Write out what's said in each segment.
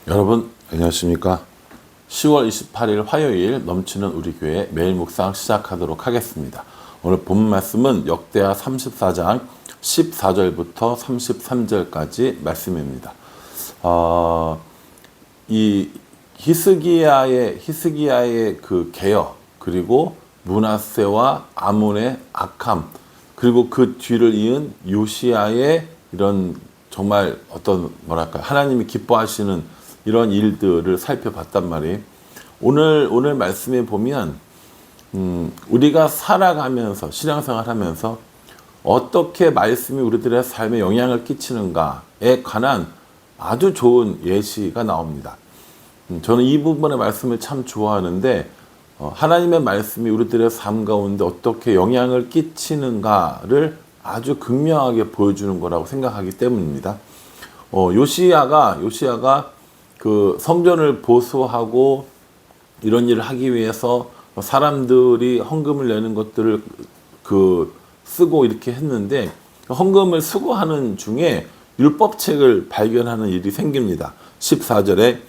여러분 안녕하십니까? 10월 28일 화요일 넘치는 우리 교회 매일 묵상 시작하도록 하겠습니다. 오늘 본 말씀은 역대하 34장 14절부터 33절까지 말씀입니다. 이 히스기야의 그 개혁, 그리고 므낫세와 아몬의 악함, 그리고 그 뒤를 이은 요시야의 이런 정말 어떤 하나님이 기뻐하시는 이런 일들을 살펴봤단 말이에요. 오늘 말씀에 보면 우리가 살아가면서 신앙생활하면서 어떻게 말씀이 우리들의 삶에 영향을 끼치는가에 관한 아주 좋은 예시가 나옵니다. 저는 이 부분의 말씀을 참 좋아하는데 하나님의 말씀이 우리들의 삶 가운데 어떻게 영향을 끼치는가를 아주 극명하게 보여주는 거라고 생각하기 때문입니다. 요시야가 그 성전을 보수하고 이런 일을 하기 위해서 사람들이 헌금을 내는 것들을 쓰고 이렇게 했는데, 헌금을 수거하는 중에 율법책을 발견하는 일이 생깁니다. 14절에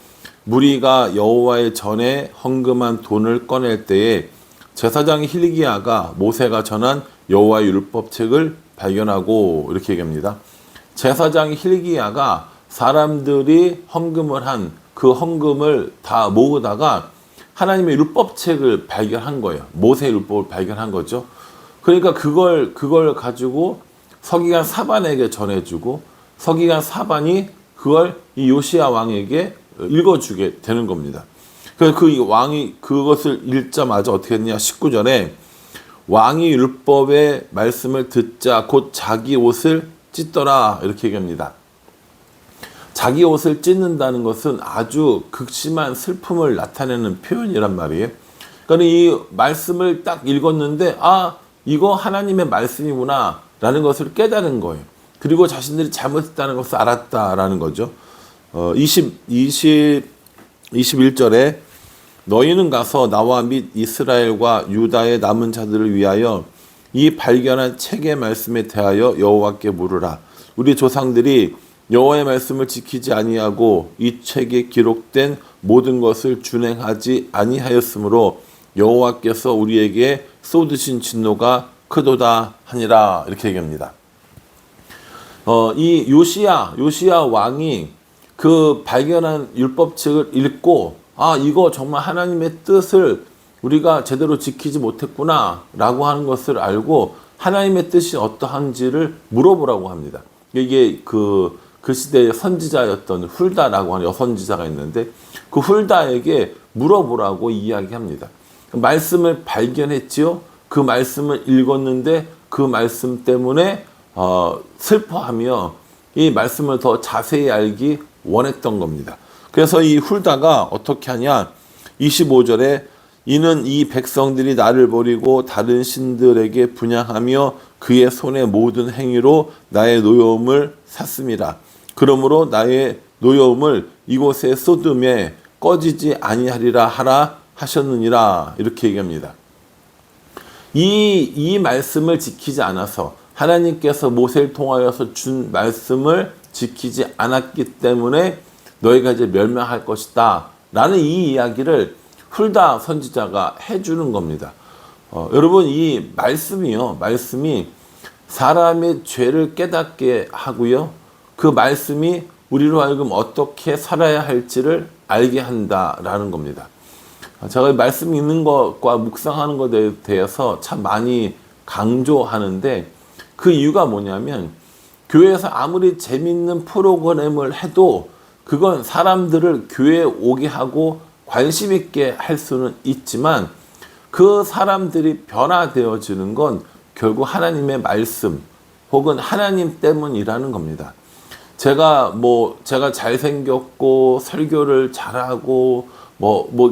무리가 여호와의 전에 헌금한 돈을 꺼낼 때에 제사장 hil기야가 모세가 전한 여호와의 율법책을 발견하고 이렇게 얘기합니다. 제사장 hil기야가 사람들이 헌금을 한 그 헌금을 다 모으다가 하나님의 율법책을 발견한 거예요. 모세의 율법을 발견한 거죠. 그러니까 그걸 가지고 서기관 사반에게 전해주고, 서기관 사반이 그걸 이 요시야 왕에게 읽어주게 되는 겁니다. 그래서 그 왕이 그것을 읽자마자 어떻게 했냐? 19절에 왕이 율법의 말씀을 듣자 곧 자기 옷을 찢더라 이렇게 얘기합니다. 자기 옷을 찢는다는 것은 아주 극심한 슬픔을 나타내는 표현이란 말이에요. 그러니까 이 말씀을 딱 읽었는데 이거 하나님의 말씀이구나 라는 것을 깨달은 거예요. 그리고 자신들이 잘못했다는 것을 알았다라는 거죠. 21절에 너희는 가서 나와 및 이스라엘과 유다의 남은 자들을 위하여 이 발견한 책의 말씀에 대하여 여호와께 물으라. 우리 조상들이 여호와의 말씀을 지키지 아니하고 이 책에 기록된 모든 것을 준행하지 아니하였으므로 여호와께서 우리에게 쏟으신 진노가 크도다 하니라 이렇게 얘기합니다. 이 요시야 왕이 그 발견한 율법책을 읽고 이거 정말 하나님의 뜻을 우리가 제대로 지키지 못했구나 라고 하는 것을 알고 하나님의 뜻이 어떠한지를 물어보라고 합니다. 이게 그 시대의 선지자였던 훌다라고 하는 여선지자가 있는데 그 훌다에게 물어보라고 이야기합니다. 말씀을 발견했지요. 그 말씀을 읽었는데 그 말씀 때문에 슬퍼하며 이 말씀을 더 자세히 알기 원했던 겁니다. 그래서 이 훌다가 어떻게 하냐? 25절에 이는 이 백성들이 나를 버리고 다른 신들에게 분향하며 그의 손의 모든 행위로 나의 노여움을 샀음이라. 그러므로 나의 노여움을 이곳에 쏟음에 꺼지지 아니하리라 하라 하셨느니라 이렇게 얘기합니다. 이 말씀을 지키지 않아서 하나님께서 모세를 통하여서 준 말씀을 지키지 않았기 때문에 너희가 이제 멸망할 것이다 라는 이 이야기를 훌다 선지자가 해주는 겁니다. 여러분 이 말씀이 사람의 죄를 깨닫게 하고요. 그 말씀이 우리로 하여금 어떻게 살아야 할지를 알게 한다라는 겁니다. 제가 말씀 읽는 것과 묵상하는 것에 대해서 참 많이 강조하는데 그 이유가 뭐냐면 교회에서 아무리 재밌는 프로그램을 해도 그건 사람들을 교회에 오게 하고 관심 있게 할 수는 있지만 그 사람들이 변화되어지는 건 결국 하나님의 말씀 혹은 하나님 때문이라는 겁니다. 제가 잘생겼고 설교를 잘하고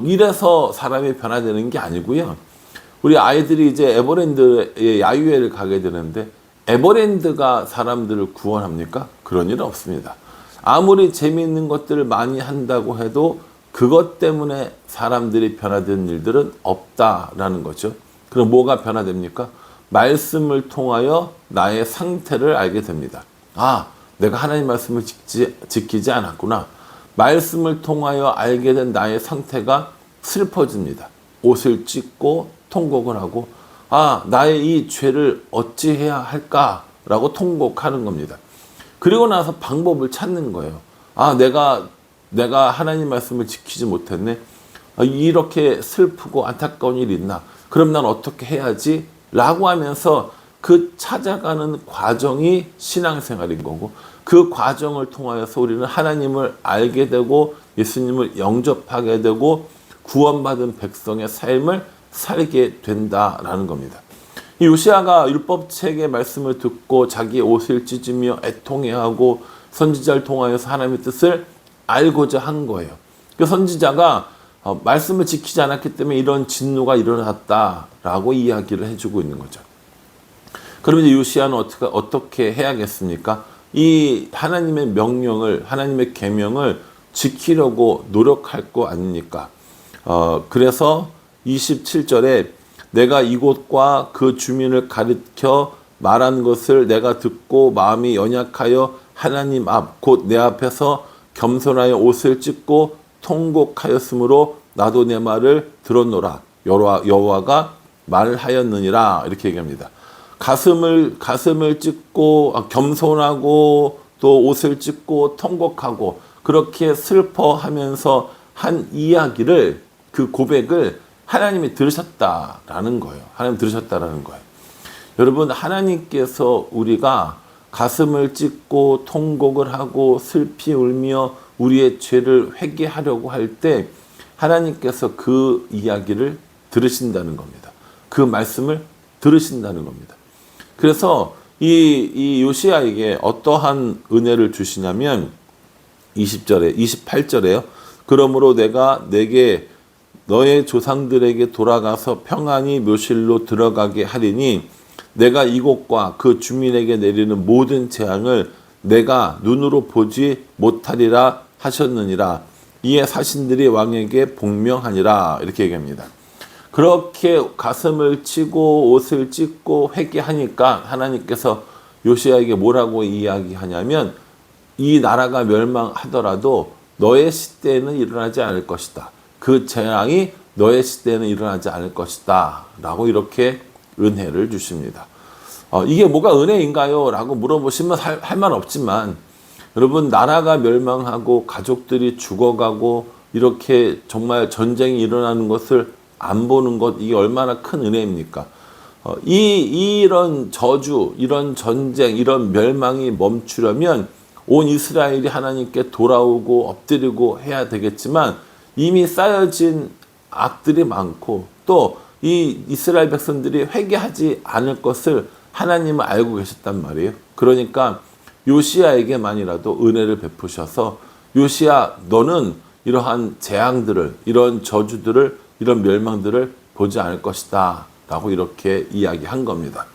이래서 사람이 변화되는 게 아니고요. 우리 아이들이 이제 에버랜드에 야유회를 가게 되는데 에버랜드가 사람들을 구원합니까? 그런 일은 없습니다. 아무리 재미있는 것들을 많이 한다고 해도 그것 때문에 사람들이 변화되는 일들은 없다라는 거죠. 그럼 뭐가 변화됩니까? 말씀을 통하여 나의 상태를 알게 됩니다. 내가 하나님 말씀을 지키지 않았구나. 말씀을 통하여 알게 된 나의 상태가 슬퍼집니다. 옷을 찢고 통곡을 하고 나의 이 죄를 어찌해야 할까라고 통곡하는 겁니다. 그리고 나서 방법을 찾는 거예요. 내가 하나님 말씀을 지키지 못했네. 이렇게 슬프고 안타까운 일이 있나? 그럼 난 어떻게 해야지? 라고 하면서 그 찾아가는 과정이 신앙생활인 거고, 그 과정을 통하여서 우리는 하나님을 알게 되고 예수님을 영접하게 되고 구원받은 백성의 삶을 살게 된다라는 겁니다. 이 요시야가 율법책의 말씀을 듣고 자기의 옷을 찢으며 애통해하고 선지자를 통하여서 하나님의 뜻을 알고자 한 거예요. 그 선지자가 말씀을 지키지 않았기 때문에 이런 진노가 일어났다라고 이야기를 해주고 있는 거죠. 그러면 이제 요시야는 어떻게 해야겠습니까? 이 하나님의 명령을, 하나님의 계명을 지키려고 노력할 거 아닙니까? 그래서 27절에 내가 이곳과 그 주민을 가리켜 말한 것을 내가 듣고 마음이 연약하여 하나님 앞, 곧 내 앞에서 겸손하여 옷을 찢고 통곡하였으므로 나도 내 말을 들었노라. 여호와가 말하였느니라. 이렇게 얘기합니다. 가슴을 찢고 겸손하고 또 옷을 찢고 통곡하고 그렇게 슬퍼하면서 한 이야기를, 그 고백을 하나님이 들으셨다라는 거예요. 하나님 들으셨다라는 거예요. 여러분, 하나님께서 우리가 가슴을 찢고 통곡을 하고 슬피 울며 우리의 죄를 회개하려고 할 때 하나님께서 그 이야기를 들으신다는 겁니다. 그 말씀을 들으신다는 겁니다. 그래서 이 요시야에게 어떠한 은혜를 주시냐면 28절에요. 그러므로 내가 내게 너의 조상들에게 돌아가서 평안히 묘실로 들어가게 하리니 내가 이곳과 그 주민에게 내리는 모든 재앙을 내가 눈으로 보지 못하리라 하셨느니라. 이에 사신들이 왕에게 복명하니라. 이렇게 얘기합니다. 그렇게 가슴을 치고 옷을 찢고 회개하니까 하나님께서 요시야에게 뭐라고 이야기하냐면 이 나라가 멸망하더라도 너의 시대에는 일어나지 않을 것이다. 그 재앙이 너의 시대에는 일어나지 않을 것이다. 라고 이렇게 은혜를 주십니다. 이게 뭐가 은혜인가요? 라고 물어보시면 할 말 없지만 여러분, 나라가 멸망하고 가족들이 죽어가고 이렇게 정말 전쟁이 일어나는 것을 안 보는 것, 이게 얼마나 큰 은혜입니까? 이런 저주, 이런 전쟁, 이런 멸망이 멈추려면 온 이스라엘이 하나님께 돌아오고 엎드리고 해야 되겠지만 이미 쌓여진 악들이 많고 또 이 이스라엘 백성들이 회개하지 않을 것을 하나님은 알고 계셨단 말이에요. 그러니까 요시야에게만이라도 은혜를 베푸셔서 요시야, 너는 이러한 재앙들을, 이런 저주들을, 이런 멸망들을 보지 않을 것이다 라고 이렇게 이야기한 겁니다.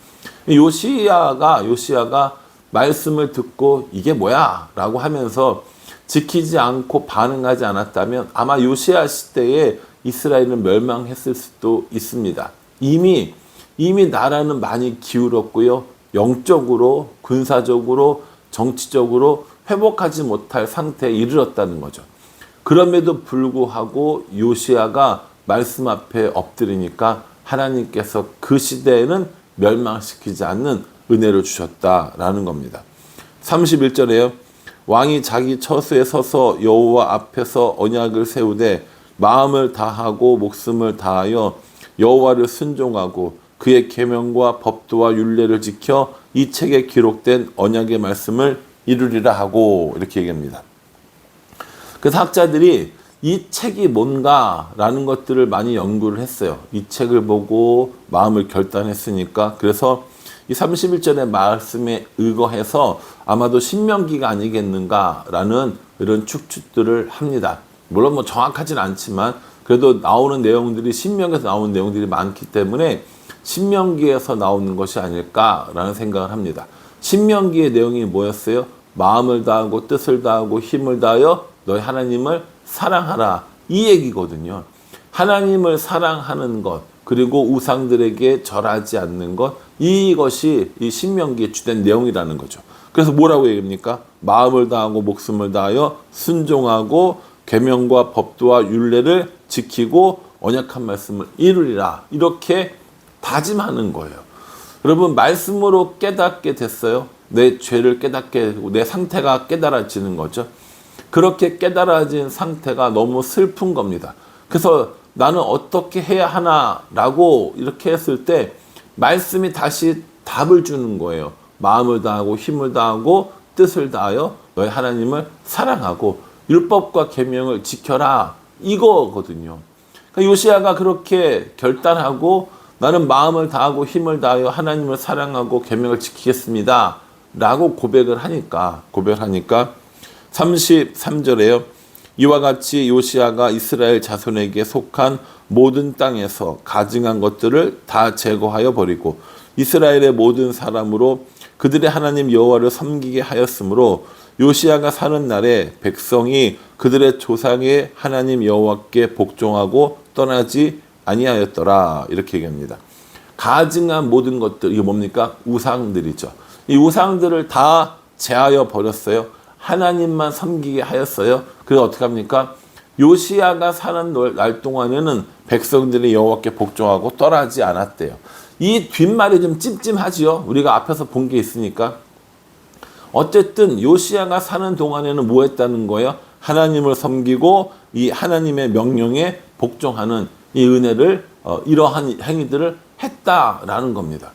요시야가 말씀을 듣고 이게 뭐야 라고 하면서 지키지 않고 반응하지 않았다면 아마 요시야 시대에 이스라엘은 멸망했을 수도 있습니다. 이미 나라는 많이 기울었고요. 영적으로, 군사적으로, 정치적으로 회복하지 못할 상태에 이르렀다는 거죠. 그럼에도 불구하고 요시야가 말씀 앞에 엎드리니까 하나님께서 그 시대에는 멸망시키지 않는 은혜를 주셨다라는 겁니다. 31절에요. 왕이 자기 처소에 서서 여호와 앞에서 언약을 세우되 마음을 다하고 목숨을 다하여 여호와를 순종하고 그의 계명과 법도와 율례를 지켜 이 책에 기록된 언약의 말씀을 이루리라 하고 이렇게 얘기합니다. 그래서 학자들이 이 책이 뭔가라는 것들을 많이 연구를 했어요. 이 책을 보고 마음을 결단했으니까. 그래서 이 31절의 말씀에 의거해서 아마도 신명기가 아니겠는가라는 이런 추측들을 합니다. 물론 뭐 정확하진 않지만 그래도 나오는 내용들이 신명기에서 나오는 내용들이 많기 때문에 신명기에서 나오는 것이 아닐까라는 생각을 합니다. 신명기의 내용이 뭐였어요? 마음을 다하고 뜻을 다하고 힘을 다하여 너희 하나님을 사랑하라. 이 얘기거든요. 하나님을 사랑하는 것, 그리고 우상들에게 절하지 않는 것, 이것이 이 신명기의 주된 내용이라는 거죠. 그래서 뭐라고 얘기합니까? 마음을 다하고 목숨을 다하여 순종하고 계명과 법도와 율례를 지키고 언약한 말씀을 이루리라. 이렇게 다짐하는 거예요. 여러분, 말씀으로 깨닫게 됐어요. 내 죄를 깨닫게 되고 내 상태가 깨달아지는 거죠. 그렇게 깨달아진 상태가 너무 슬픈 겁니다. 그래서 나는 어떻게 해야 하나라고 이렇게 했을 때 말씀이 다시 답을 주는 거예요. 마음을 다하고 힘을 다하고 뜻을 다하여 너희 하나님을 사랑하고 율법과 계명을 지켜라, 이거거든요. 그러니까 요시야가 그렇게 결단하고 나는 마음을 다하고 힘을 다하여 하나님을 사랑하고 계명을 지키겠습니다 라고 고백을 하니까 33절에요. 이와 같이 요시야가 이스라엘 자손에게 속한 모든 땅에서 가증한 것들을 다 제거하여 버리고 이스라엘의 모든 사람으로 그들의 하나님 여호와를 섬기게 하였으므로 요시야가 사는 날에 백성이 그들의 조상의 하나님 여호와께 복종하고 떠나지 아니하였더라. 이렇게 얘기합니다. 가증한 모든 것들, 이게 뭡니까? 우상들이죠. 이 우상들을 다 제하여 버렸어요. 하나님만 섬기게 하였어요. 그래서 어떻게 합니까? 요시야가 사는 날 동안에는 백성들이 여호와께 복종하고 떠나지 않았대요. 이 뒷말이 좀 찜찜하지요. 우리가 앞에서 본 게 있으니까. 어쨌든 요시야가 사는 동안에는 뭐 했다는 거예요? 하나님을 섬기고 이 하나님의 명령에 복종하는 이 은혜를 이러한 행위들을 했다라는 겁니다.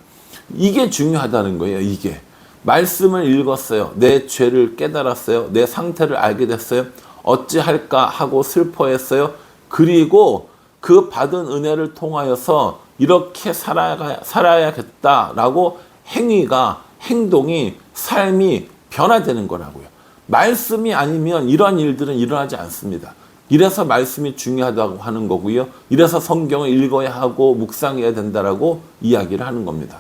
이게 중요하다는 거예요. 이게 말씀을 읽었어요. 내 죄를 깨달았어요. 내 상태를 알게 됐어요. 어찌할까 하고 슬퍼했어요. 그리고 그 받은 은혜를 통하여서 이렇게 살아야겠다라고 행동이, 삶이 변화되는 거라고요. 말씀이 아니면 이런 일들은 일어나지 않습니다. 이래서 말씀이 중요하다고 하는 거고요. 이래서 성경을 읽어야 하고 묵상해야 된다라고 이야기를 하는 겁니다.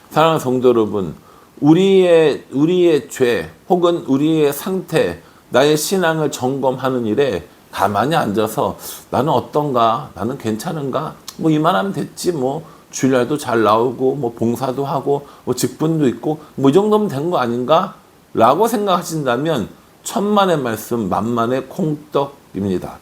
사랑하는 성도 여러분, 우리의 죄 혹은 우리의 상태, 나의 신앙을 점검하는 일에 가만히 앉아서 나는 어떤가, 나는 괜찮은가, 뭐 이만하면 됐지, 뭐 주일날도 잘 나오고 뭐 봉사도 하고 뭐 직분도 있고 뭐 이 정도면 된 거 아닌가 라고 생각하신다면 천만의 말씀 만만의 콩떡입니다.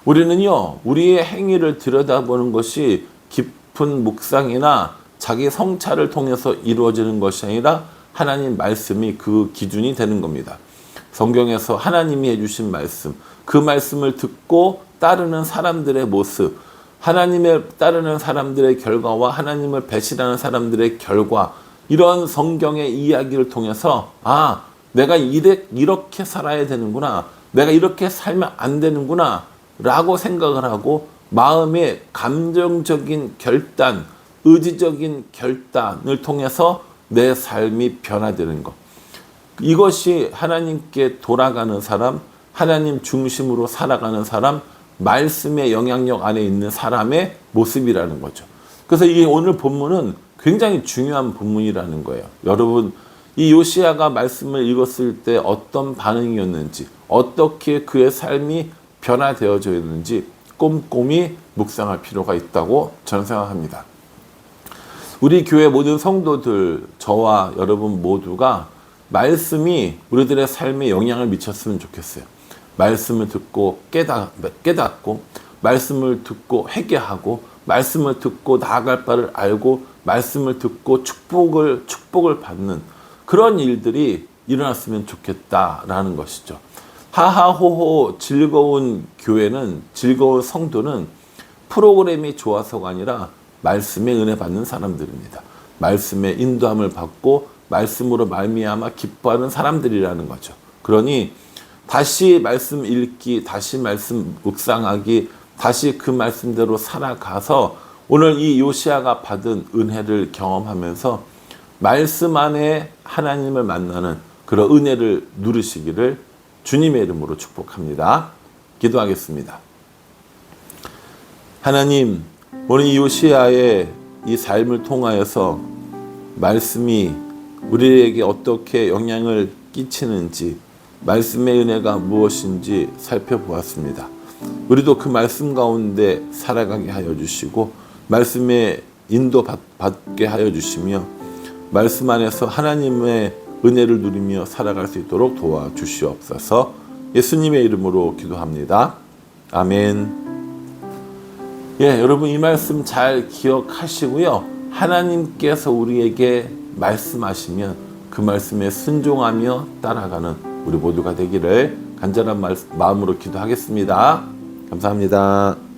우리는요, 우리의 행위를 들여다보는 것이 깊은 묵상이나 자기 성찰을 통해서 이루어지는 것이 아니라 하나님 말씀이 그 기준이 되는 겁니다. 성경에서 하나님이 해주신 말씀, 그 말씀을 듣고 따르는 사람들의 모습, 하나님을 따르는 사람들의 결과와 하나님을 배신하는 사람들의 결과, 이런 성경의 이야기를 통해서 내가 이렇게 살아야 되는구나, 내가 이렇게 살면 안 되는구나 라고 생각을 하고 마음의 감정적인 결단, 의지적인 결단을 통해서 내 삶이 변화되는 것. 이것이 하나님께 돌아가는 사람, 하나님 중심으로 살아가는 사람, 말씀의 영향력 안에 있는 사람의 모습이라는 거죠. 그래서 이 오늘 본문은 굉장히 중요한 본문이라는 거예요. 여러분, 이 요시야가 말씀을 읽었을 때 어떤 반응이었는지, 어떻게 그의 삶이 변화되어져 있는지 꼼꼼히 묵상할 필요가 있다고 저는 생각합니다. 우리 교회 모든 성도들, 저와 여러분 모두가 말씀이 우리들의 삶에 영향을 미쳤으면 좋겠어요. 말씀을 듣고 깨닫고, 말씀을 듣고 회개하고, 말씀을 듣고 나아갈 바를 알고, 말씀을 듣고 축복을 받는 그런 일들이 일어났으면 좋겠다라는 것이죠. 하하호호 즐거운 교회는, 즐거운 성도는 프로그램이 좋아서가 아니라 말씀에 은혜 받는 사람들입니다. 말씀의 인도함을 받고 말씀으로 말미암아 기뻐하는 사람들이라는 거죠. 그러니 다시 말씀 읽기, 다시 말씀 묵상하기, 다시 그 말씀대로 살아가서 오늘 이 요시야가 받은 은혜를 경험하면서 말씀 안에 하나님을 만나는 그런 은혜를 누리시기를 주님의 이름으로 축복합니다. 기도하겠습니다. 하나님, 오늘 이 요시야의 이 삶을 통하여서 말씀이 우리에게 어떻게 영향을 끼치는지, 말씀의 은혜가 무엇인지 살펴보았습니다. 우리도 그 말씀 가운데 살아가게 하여 주시고 말씀에 인도받게 하여 주시며 말씀 안에서 하나님의 은혜를 누리며 살아갈 수 있도록 도와주시옵소서. 예수님의 이름으로 기도합니다. 아멘. 예, 여러분 이 말씀 잘 기억하시고요. 하나님께서 우리에게 말씀하시면 그 말씀에 순종하며 따라가는 우리 모두가 되기를 간절한 마음으로 기도하겠습니다. 감사합니다.